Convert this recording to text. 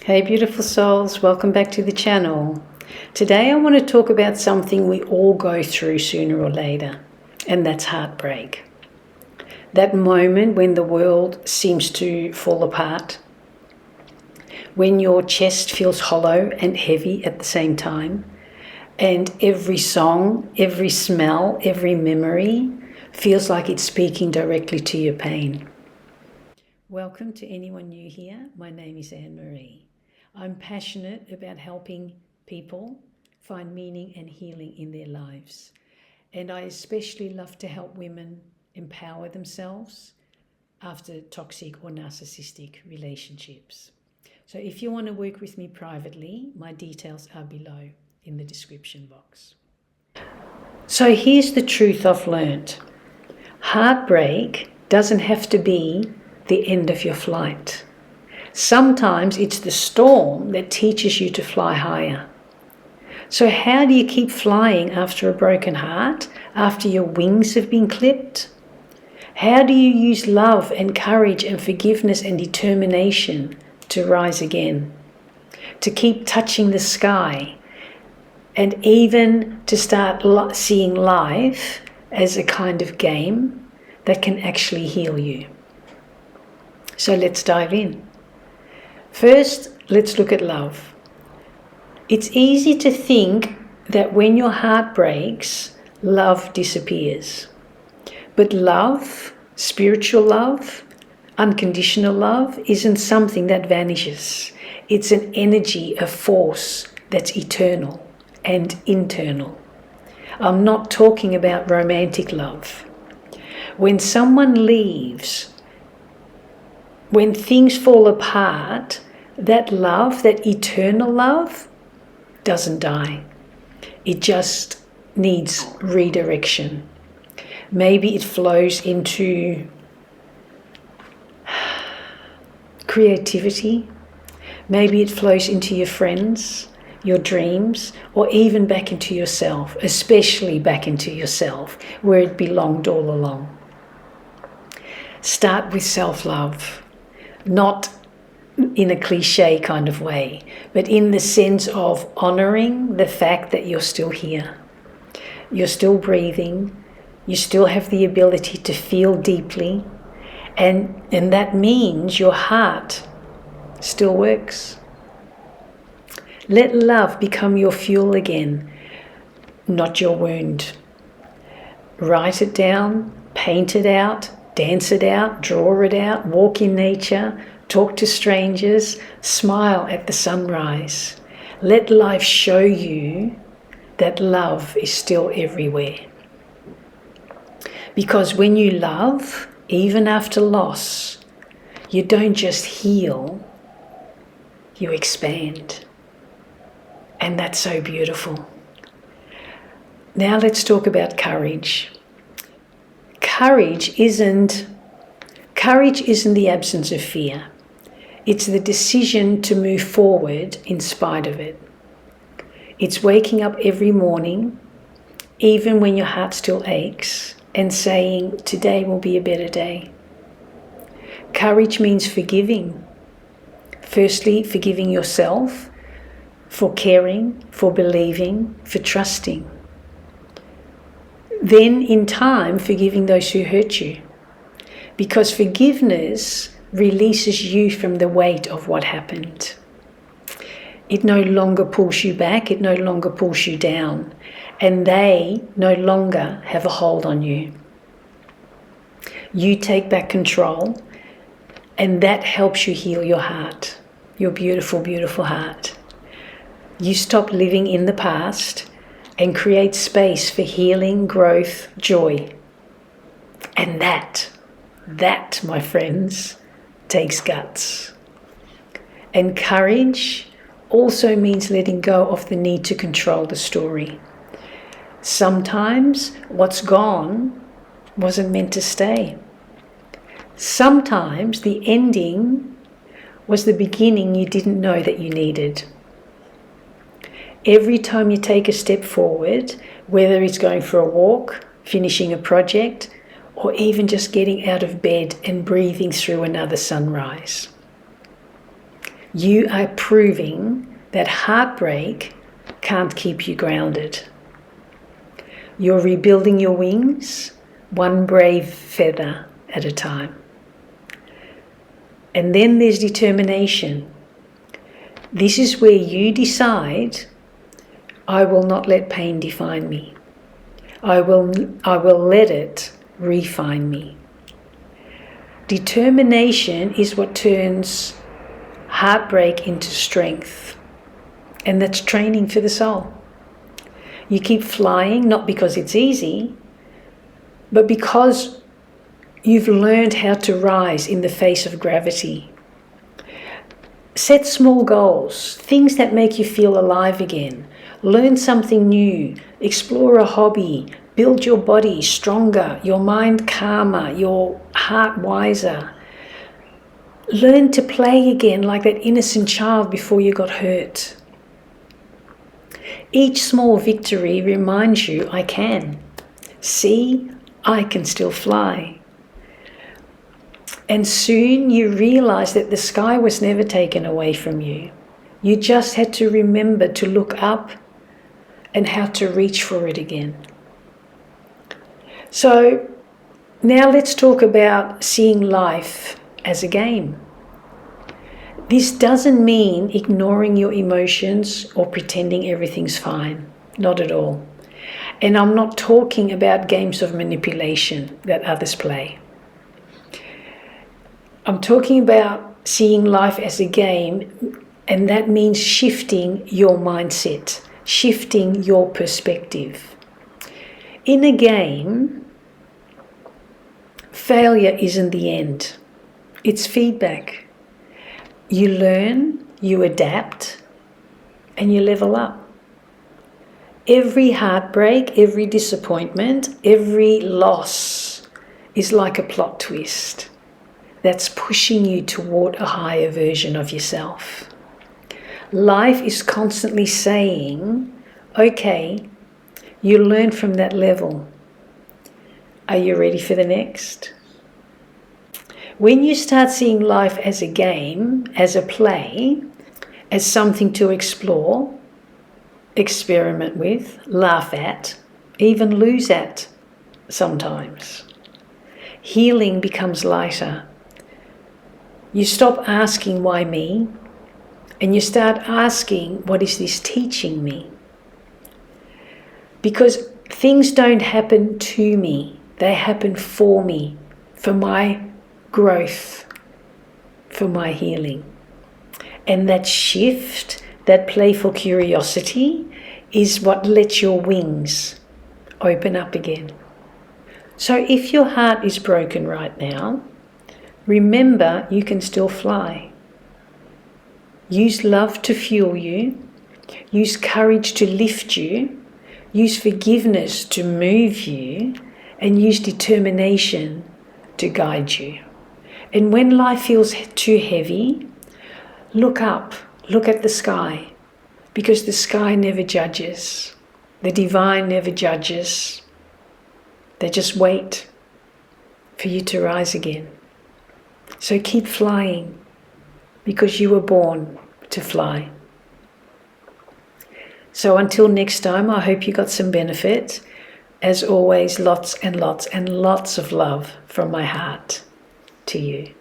Hey beautiful souls, welcome back to the channel. Today I want to talk about something we all go through sooner or later, and that's heartbreak. That moment when the world seems to fall apart, when your chest feels hollow and heavy at the same time, and every song, every smell, every memory feels like it's speaking directly to your pain. Welcome to anyone new here. My name is Anne-Marie. I'm passionate about helping people find meaning and healing in their lives. And I especially love to help women empower themselves after toxic or narcissistic relationships. So if you want to work with me privately, my details are below in the description box. So here's the truth I've learned. Heartbreak doesn't have to be the end of your flight. Sometimes it's the storm that teaches you to fly higher. So how do you keep flying after a broken heart, after your wings have been clipped? How do you use love and courage and forgiveness and determination to rise again? To keep touching the sky and even to start seeing life as a kind of game that can actually heal you. So let's dive in. First, let's look at love. It's easy to think that when your heart breaks, love disappears. But love, spiritual love, unconditional love, isn't something that vanishes. It's an energy, a force that's eternal and internal. I'm not talking about romantic love. When someone leaves, when things fall apart, that love, that eternal love, doesn't die. It just needs redirection. Maybe it flows into creativity. Maybe it flows into your friends, your dreams, or even back into yourself, especially back into yourself, where it belonged all along. Start with self-love, not in a cliche kind of way, but in the sense of honoring the fact that you're still here. You're still breathing. You still have the ability to feel deeply. And that means your heart still works. Let love become your fuel again, not your wound. Write it down, paint it out, dance it out, draw it out, walk in nature, talk to strangers, smile at the sunrise. Let life show you that love is still everywhere. Because when you love, even after loss, you don't just heal, you expand. And that's so beautiful. Now let's talk about courage. Courage isn't the absence of fear. It's the decision to move forward in spite of it. It's waking up every morning, even when your heart still aches, and saying, today will be a better day. Courage means forgiving. Firstly, forgiving yourself for caring, for believing, for trusting. Then, in time, forgiving those who hurt you. Because forgiveness releases you from the weight of what happened. It no longer pulls you back, it no longer pulls you down, and they no longer have a hold on you. You take back control, and that helps you heal your heart, your beautiful, beautiful heart. You stop living in the past and create space for healing, growth, joy. And that, my friends, takes guts. And courage also means letting go of the need to control the story. Sometimes what's gone wasn't meant to stay. Sometimes the ending was the beginning you didn't know that you needed. Every time you take a step forward, whether it's going for a walk, finishing a project, or even just getting out of bed and breathing through another sunrise, You are proving that heartbreak can't keep you grounded. You're rebuilding your wings, one brave feather at a time. And then there's determination. This is where you decide, I will not let pain define me. I will let it refine me. Determination is what turns heartbreak into strength. And that's training for the soul. You keep flying, not because it's easy, but because you've learned how to rise in the face of gravity. Set small goals, things that make you feel alive again. Learn something new, explore a hobby, build your body stronger, your mind calmer, your heart wiser. Learn to play again like that innocent child before you got hurt. Each small victory reminds you, I can. See, I can still fly. And soon you realize that the sky was never taken away from you. You just had to remember to look up and how to reach for it again. So now let's talk about seeing life as a game. This doesn't mean ignoring your emotions or pretending everything's fine. Not at all. And I'm not talking about games of manipulation that others play. I'm talking about seeing life as a game, and that means shifting your mindset, shifting your perspective. In a game, failure isn't the end. It's feedback. You learn, you adapt, and you level up. Every heartbreak, every disappointment, every loss is like a plot twist that's pushing you toward a higher version of yourself. Life is constantly saying, okay, you learn from that level. Are you ready for the next? When you start seeing life as a game, as a play, as something to explore, experiment with, laugh at, even lose at sometimes, healing becomes lighter. You stop asking, why me? And you start asking, what is this teaching me? Because things don't happen to me, they happen for me, for my growth, for my healing. And that shift, that playful curiosity, is what lets your wings open up again. So if your heart is broken right now, remember you can still fly. Use love to fuel you. Use courage to lift you. Use forgiveness to move you. And use determination to guide you. And when life feels too heavy, look up, look at the sky, because the sky never judges. The divine never judges. They just wait for you to rise again. So keep flying, because you were born to fly. So until next time, I hope you got some benefit. As always, lots and lots and lots of love from my heart to you.